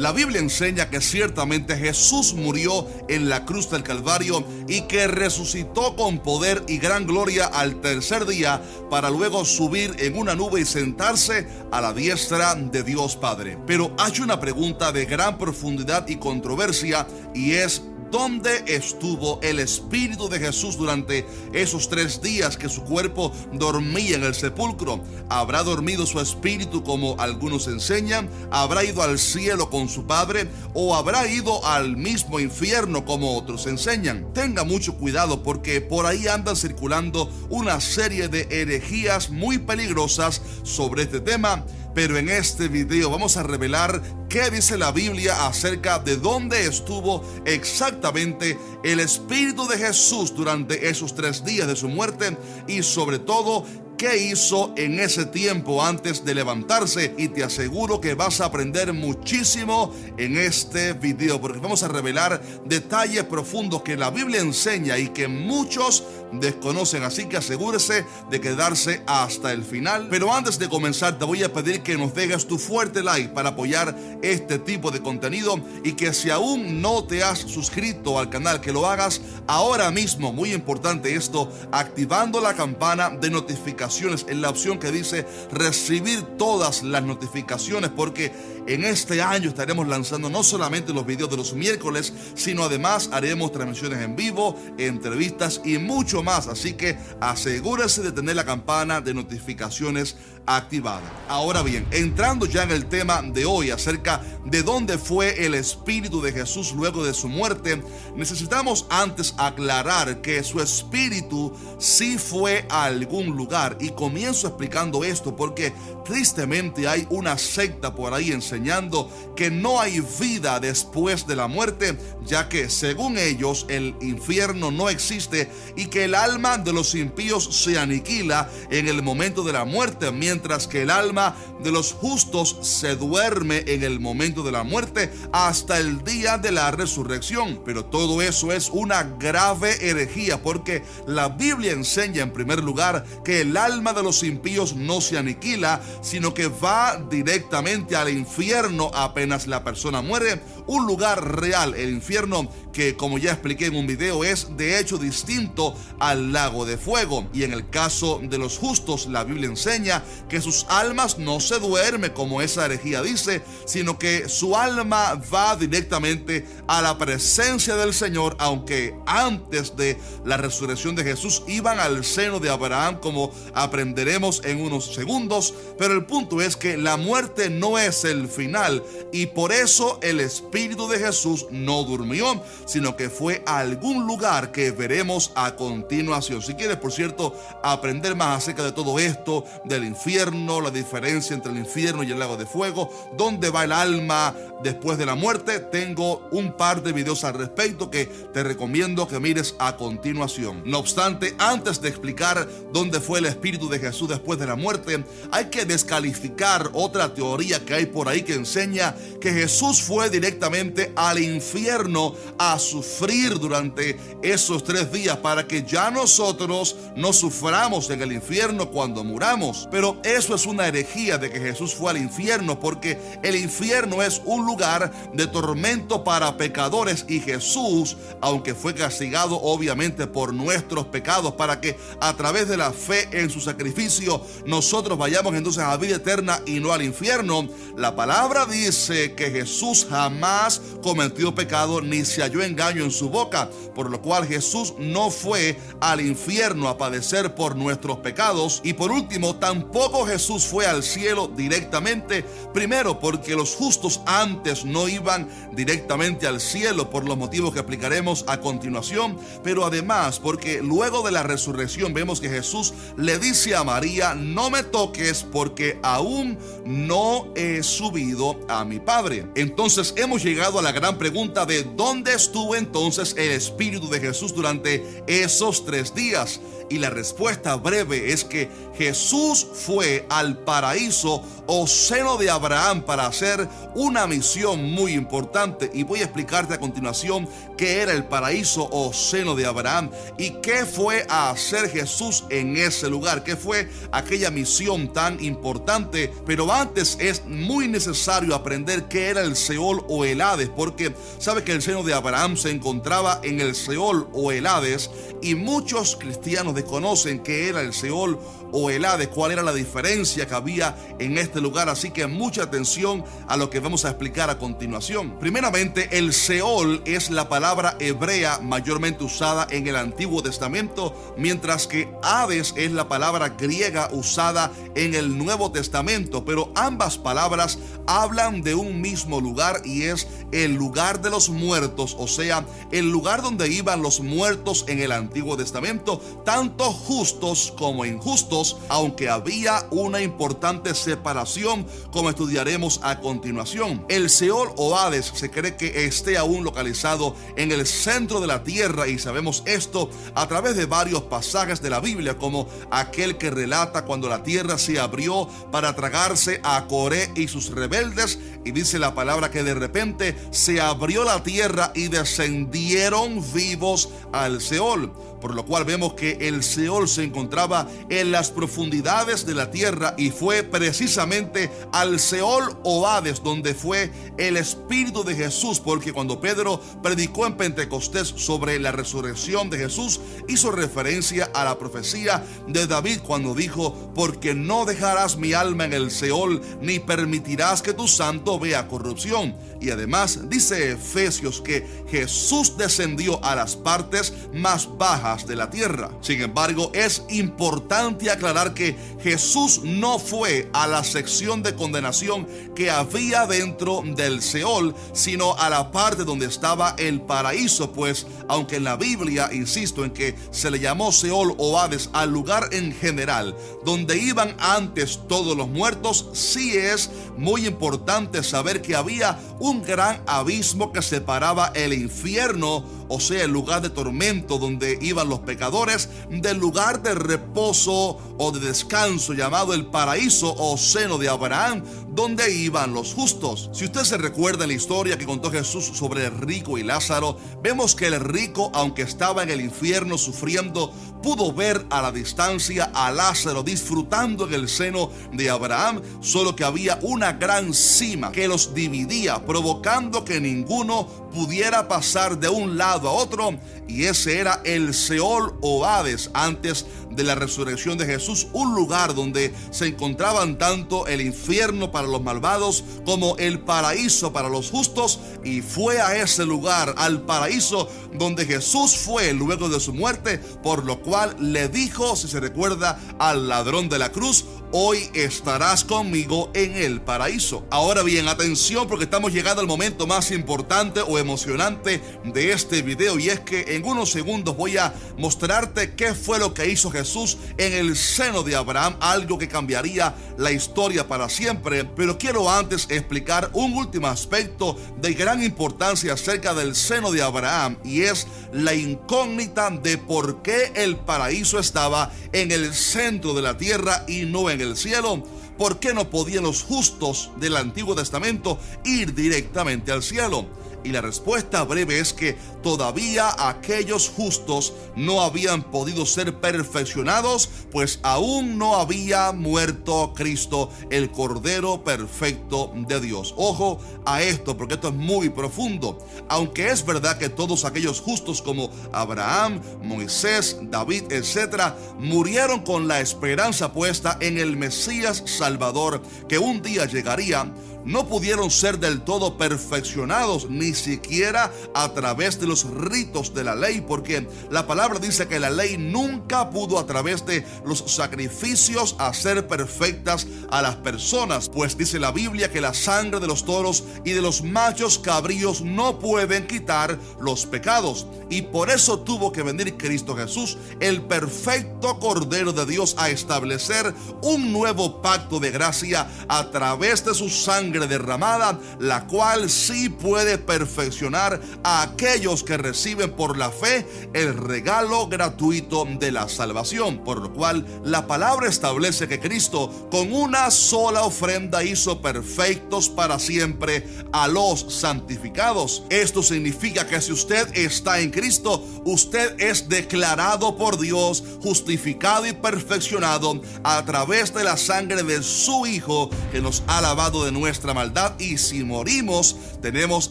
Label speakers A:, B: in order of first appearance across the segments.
A: La Biblia enseña que ciertamente Jesús murió en la cruz del Calvario y que resucitó con poder y gran gloria al tercer día para luego subir en una nube y sentarse a la diestra de Dios Padre. Pero hay una pregunta de gran profundidad y controversia, y es: ¿dónde estuvo el Espíritu de Jesús durante esos 3 días que su cuerpo dormía en el sepulcro? ¿Habrá dormido su espíritu como algunos enseñan? ¿Habrá ido al cielo con su Padre? ¿O habrá ido al mismo infierno como otros enseñan? Tenga mucho cuidado, porque por ahí andan circulando una serie de herejías muy peligrosas sobre este tema. Pero en este video vamos a revelar qué dice la Biblia acerca de dónde estuvo exactamente el Espíritu de Jesús durante esos 3 días de su muerte, y sobre todo qué hizo en ese tiempo antes de levantarse. Y te aseguro que vas a aprender muchísimo en este video, porque vamos a revelar detalles profundos que la Biblia enseña y que muchos desconocen, así que asegúrese de quedarse hasta el final. Pero antes de comenzar, te voy a pedir que nos dejes tu fuerte like para apoyar este tipo de contenido, y que si aún no te has suscrito al canal, que lo hagas ahora mismo. Muy importante esto, activando la campana de notificaciones en la opción que dice recibir todas las notificaciones, porque en este año estaremos lanzando no solamente los videos de los miércoles, sino además haremos transmisiones en vivo, entrevistas y mucho más. Así que asegúrese de tener la campana de notificaciones activada. Ahora bien, entrando ya en el tema de hoy acerca de dónde fue el Espíritu de Jesús luego de su muerte, necesitamos antes aclarar que su espíritu sí fue a algún lugar. Y comienzo explicando esto porque tristemente hay una secta por ahí enseñando que no hay vida después de la muerte, ya que según ellos el infierno no existe y que el alma de los impíos se aniquila en el momento de la muerte, mientras que el alma de los justos se duerme en el momento de la muerte hasta el día de la resurrección. Pero todo eso es una grave herejía, porque la Biblia enseña en primer lugar que el alma de los impíos no se aniquila, sino que va directamente al infierno apenas la persona muere, un lugar real, el infierno, que como ya expliqué en un video es de hecho distinto al lago de fuego. Y en el caso de los justos, la Biblia enseña que sus almas no se duermen como esa herejía dice, sino que su alma va directamente a la presencia del Señor, aunque antes de la resurrección de Jesús iban al seno de Abraham, como aprenderemos en unos segundos. Pero el punto es que la muerte no es el final, y por eso el Espíritu de Jesús no durmió, sino que fue a algún lugar que veremos a continuación. Si quieres, por cierto, aprender más acerca de todo esto, del infierno, la diferencia entre el infierno y el lago de fuego, dónde va el alma después de la muerte, tengo un par de videos al respecto que te recomiendo que mires a continuación. No obstante, antes de explicar dónde fue el Espíritu de Jesús después de la muerte, hay que descalificar otra teoría que hay por ahí que enseña que Jesús fue directamente al infierno a sufrir durante esos 3 días para que ya nosotros no suframos en el infierno cuando muramos. Pero eso es una herejía de que Jesús fue al infierno, porque el infierno es un lugar de tormento para pecadores, y Jesús, aunque fue castigado obviamente por nuestros pecados para que a través de la fe en su sacrificio nosotros vayamos entonces a la vida eterna y no al infierno, la palabra dice que Jesús jamás cometió pecado ni se halló engaño en su boca, por lo cual Jesús no fue al infierno a padecer por nuestros pecados. Y por último, tampoco Jesús fue al cielo directamente, primero porque los justos antes no iban directamente al cielo por los motivos que explicaremos a continuación, pero además porque luego de la resurrección vemos que Jesús le dice a María: no me toques porque aún no he subido a mi Padre. Entonces hemos llegado a la gran pregunta de dónde estuvo entonces el Espíritu de Jesús durante esos 3 días. Y la respuesta breve es que Jesús fue al paraíso o seno de Abraham para hacer una misión misión muy importante, y voy a explicarte a continuación qué era el paraíso o seno de Abraham y qué fue a hacer Jesús en ese lugar, qué fue aquella misión tan importante. Pero antes es muy necesario aprender qué era el Seol o el Hades, porque sabe que el seno de Abraham se encontraba en el Seol o el Hades, y muchos cristianos desconocen qué era el Seol o el Hades, cuál era la diferencia que había en este lugar. Así que mucha atención a lo que vamos a explicar a continuación. Primeramente, el Seol es la palabra hebrea mayormente usada en el Antiguo Testamento, mientras que Hades es la palabra griega usada en el Nuevo Testamento, pero ambas palabras hablan de un mismo lugar, y es el lugar de los muertos, o sea, el lugar donde iban los muertos en el Antiguo Testamento, tanto justos como injustos, aunque había una importante separación, como estudiaremos a continuación. El Seol o Hades se cree que esté aún localizado en el centro de la tierra, y sabemos esto a través de varios pasajes de la Biblia, como aquel que relata cuando la tierra se abrió para tragarse a Coré y sus rebeldes, y dice la palabra que de repente se abrió la tierra y descendieron vivos al Seol, por lo cual vemos que el Seol se encontraba en las profundidades de la tierra, y fue precisamente al Seol o Hades donde fue el Espíritu de Jesús, porque cuando Pedro predicó en Pentecostés sobre la resurrección de Jesús, hizo referencia a la profecía de David cuando dijo: porque no dejarás mi alma en el Seol, ni permitirás que tu santo vea corrupción. Y además dice Efesios que Jesús descendió a las partes más bajas de la tierra. Sin embargo, es importante aclarar que Jesús no fue a la sección de condenación que había dentro del Seol, sino a la parte donde estaba el paraíso, pues aunque en la Biblia, insisto en que se le llamó Seol o Hades al lugar en general donde iban antes todos los muertos, sí es muy importante saber que había un gran abismo que separaba el infierno, o sea, el lugar de tormento donde iban los pecadores, del lugar de reposo o de descanso llamado el paraíso o seno de Abraham, donde iban los justos. Si usted se recuerda en la historia que contó Jesús sobre el rico y Lázaro, vemos que el rico, aunque estaba en el infierno sufriendo, pudo ver a la distancia a Lázaro disfrutando en el seno de Abraham, solo que había una gran cima que los dividía, provocando que ninguno pudiera pasar de un lado a otro, y ese era el Seol o Hades antes de la resurrección de Jesús, un lugar donde se encontraban tanto el infierno para los malvados como el paraíso para los justos. Y fue a ese lugar, al paraíso, donde Jesús fue luego de su muerte, por lo cual le dijo, si se recuerda, al ladrón de la cruz: hoy estarás conmigo en el paraíso. Ahora bien, atención, porque estamos llegando al momento más importante o emocionante de este video, y es que en unos segundos voy a mostrarte qué fue lo que hizo Jesús en el seno de Abraham, algo que cambiaría la historia para siempre. Pero quiero antes explicar un último aspecto de gran importancia acerca del seno de Abraham, y es la incógnita de por qué el paraíso estaba en el centro de la tierra y no en el cielo. ¿Por qué no podían los justos del Antiguo Testamento ir directamente al cielo? Y la respuesta breve es que todavía aquellos justos no habían podido ser perfeccionados, pues aún no había muerto Cristo, el Cordero perfecto de Dios. Ojo a esto, porque esto es muy profundo. Aunque es verdad que todos aquellos justos como Abraham, Moisés, David, etc., murieron con la esperanza puesta en el Mesías Salvador que un día llegaría, no pudieron ser del todo perfeccionados, ni siquiera a través de los ritos de la ley, porque la palabra dice que la ley nunca pudo a través de los sacrificios hacer perfectas a las personas, pues dice la Biblia que la sangre de los toros y de los machos cabríos no pueden quitar los pecados, y por eso tuvo que venir Cristo Jesús, el perfecto Cordero de Dios, a establecer un nuevo pacto de gracia a través de su sangre derramada, la cual sí puede perfeccionar a aquellos que reciben por la fe el regalo gratuito de la salvación, por lo cual cual la palabra establece que Cristo con una sola ofrenda hizo perfectos para siempre a los santificados. Esto significa que si usted está en Cristo, usted es declarado por Dios, justificado y perfeccionado a través de la sangre de su Hijo, que nos ha lavado de nuestra maldad, y si morimos, tenemos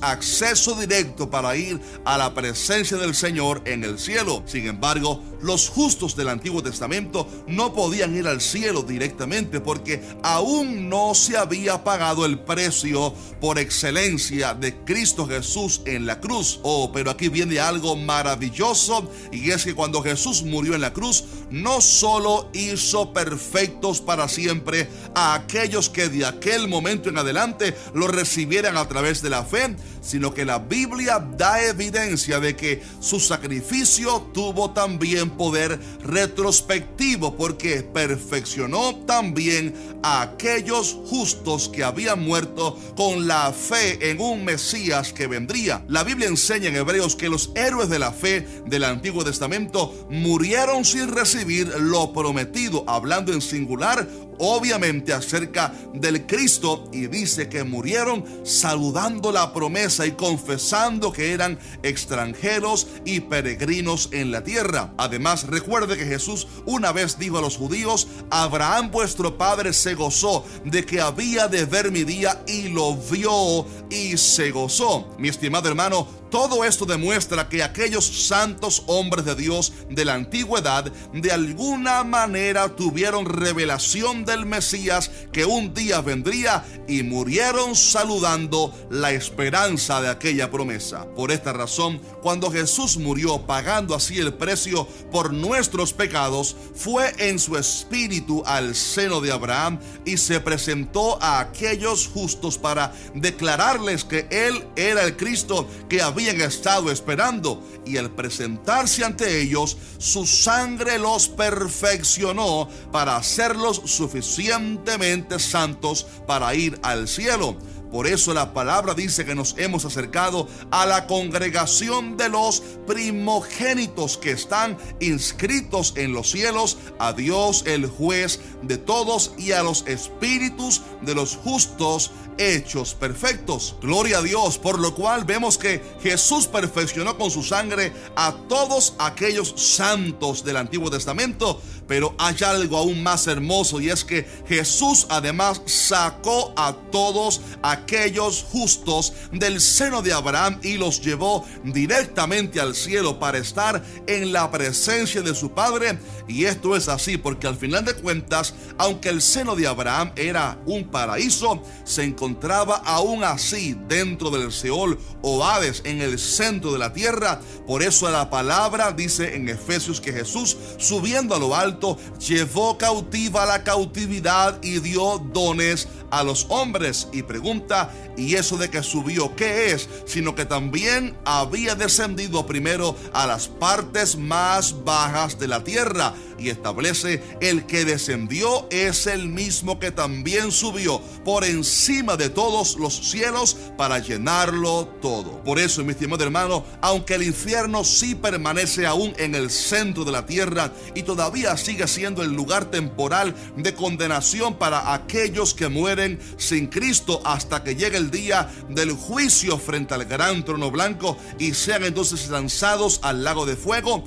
A: acceso directo para ir a la presencia del Señor en el cielo. Sin embargo, los justos del Antiguo Testamento no podían ir al cielo directamente porque aún no se había pagado el precio por excelencia de Cristo Jesús en la cruz. Pero aquí viene algo maravilloso, y es que cuando Jesús murió en la cruz, no solo hizo perfectos para siempre a aquellos que de aquel momento en adelante lo recibieran a través de la fe, sino que la Biblia da evidencia de que su sacrificio tuvo también poder retrospectivo, porque perfeccionó también a aquellos justos que habían muerto con la fe en un Mesías que vendría. La Biblia enseña en Hebreos que los héroes de la fe del Antiguo Testamento murieron sin recibir lo prometido, hablando en singular, obviamente acerca del Cristo, y dice que murieron saludando la promesa y confesando que eran extranjeros y peregrinos en la tierra. Además, recuerde que Jesús una vez dijo a los judíos: Abraham vuestro padre se gozó de que había de ver mi día, y lo vio y se gozó. Mi estimado hermano, todo esto demuestra que aquellos santos hombres de Dios de la antigüedad de alguna manera tuvieron revelación del Mesías que un día vendría, y murieron saludando la esperanza de aquella promesa. Por esta razón, cuando Jesús murió pagando así el precio por nuestros pecados, fue en su espíritu al seno de Abraham y se presentó a aquellos justos para declararles que Él era el Cristo que habían estado esperando, y al presentarse ante ellos, su sangre los perfeccionó para hacerlos suficientemente santos para ir al cielo. Por eso la palabra dice que nos hemos acercado a la congregación de los primogénitos que están inscritos en los cielos, a Dios el juez de todos y a los espíritus de los justos hechos perfectos. Gloria a Dios, por lo cual vemos que Jesús perfeccionó con su sangre a todos aquellos santos del Antiguo Testamento. Pero hay algo aún más hermoso, y es que Jesús además sacó a todos aquellos justos del seno de Abraham y los llevó directamente al cielo para estar en la presencia de su Padre. Y esto es así porque al final de cuentas, aunque el seno de Abraham era un paraíso, se encontraba aún así dentro del Seol o Hades, en el centro de la tierra. Por eso la palabra dice en Efesios que Jesús, subiendo a lo alto, llevó cautiva la cautividad y dio dones a los hombres. Y pregunta: ¿y eso de que subió qué es? Sino que también había descendido primero a las partes más bajas de la tierra. Y establece: el que descendió es el mismo que también subió por encima de todos los cielos para llenarlo todo. Por eso, mi estimado hermano, aunque el infierno sí permanece aún en el centro de la tierra y todavía sigue siendo el lugar temporal de condenación para aquellos que mueren sin Cristo hasta que llegue el día del juicio frente al gran trono blanco y sean entonces lanzados al lago de fuego,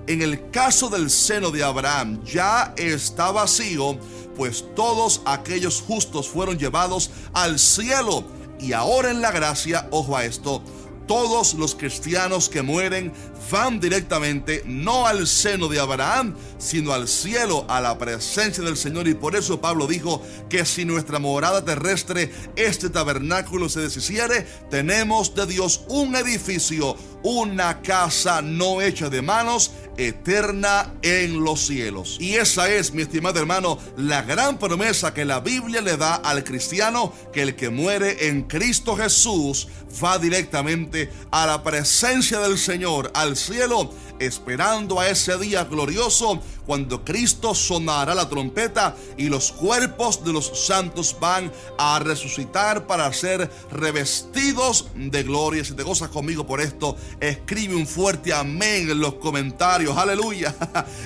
A: en el caso del seno de Abraham ya está vacío, pues todos aquellos justos fueron llevados al cielo. Y ahora en la gracia, ojo a esto, todos los cristianos que mueren van directamente no al seno de Abraham, sino al cielo, a la presencia del Señor. Y por eso Pablo dijo que si nuestra morada terrestre, este tabernáculo, se deshiciere, tenemos de Dios un edificio, una casa no hecha de manos, eterna en los cielos. Y esa es, mi estimado hermano, la gran promesa que la Biblia le da al cristiano, que el que muere en Cristo Jesús va directamente a la presencia del Señor, al cielo, esperando a ese día glorioso cuando Cristo sonará la trompeta y los cuerpos de los santos van a resucitar para ser revestidos de gloria. Si te gozas conmigo por esto, escribe un fuerte amén en los comentarios. Aleluya.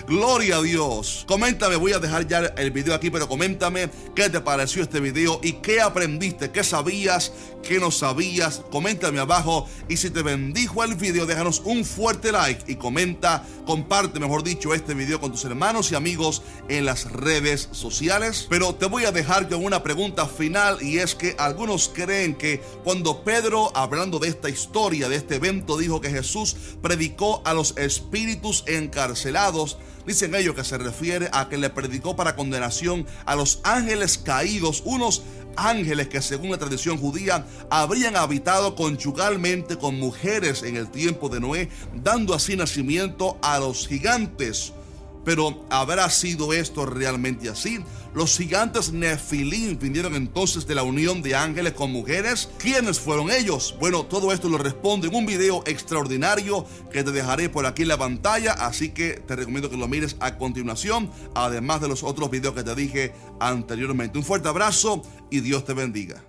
A: Gloria a Dios. Coméntame, voy a dejar ya el video aquí, pero coméntame qué te pareció este video y qué aprendiste, qué sabías, qué no sabías. Coméntame abajo, y si te bendijo el video, déjanos un fuerte like y comparte, mejor dicho, este video con tus hermanos y amigos en las redes sociales. Pero te voy a dejar con una pregunta final, y es que algunos creen que cuando Pedro, hablando de esta historia, de este evento, dijo que Jesús predicó a los espíritus encarcelados, dicen ellos que se refiere a que le predicó para condenación a los ángeles caídos, unos ángeles que según la tradición judía habrían habitado conyugalmente con mujeres en el tiempo de Noé, dando así nacimiento a los gigantes. Pero ¿habrá sido esto realmente así? ¿Los gigantes Nefilim vinieron entonces de la unión de ángeles con mujeres? ¿Quiénes fueron ellos? Bueno, todo esto lo respondo en un video extraordinario que te dejaré por aquí en la pantalla, así que te recomiendo que lo mires a continuación, además de los otros videos que te dije anteriormente. Un fuerte abrazo y Dios te bendiga.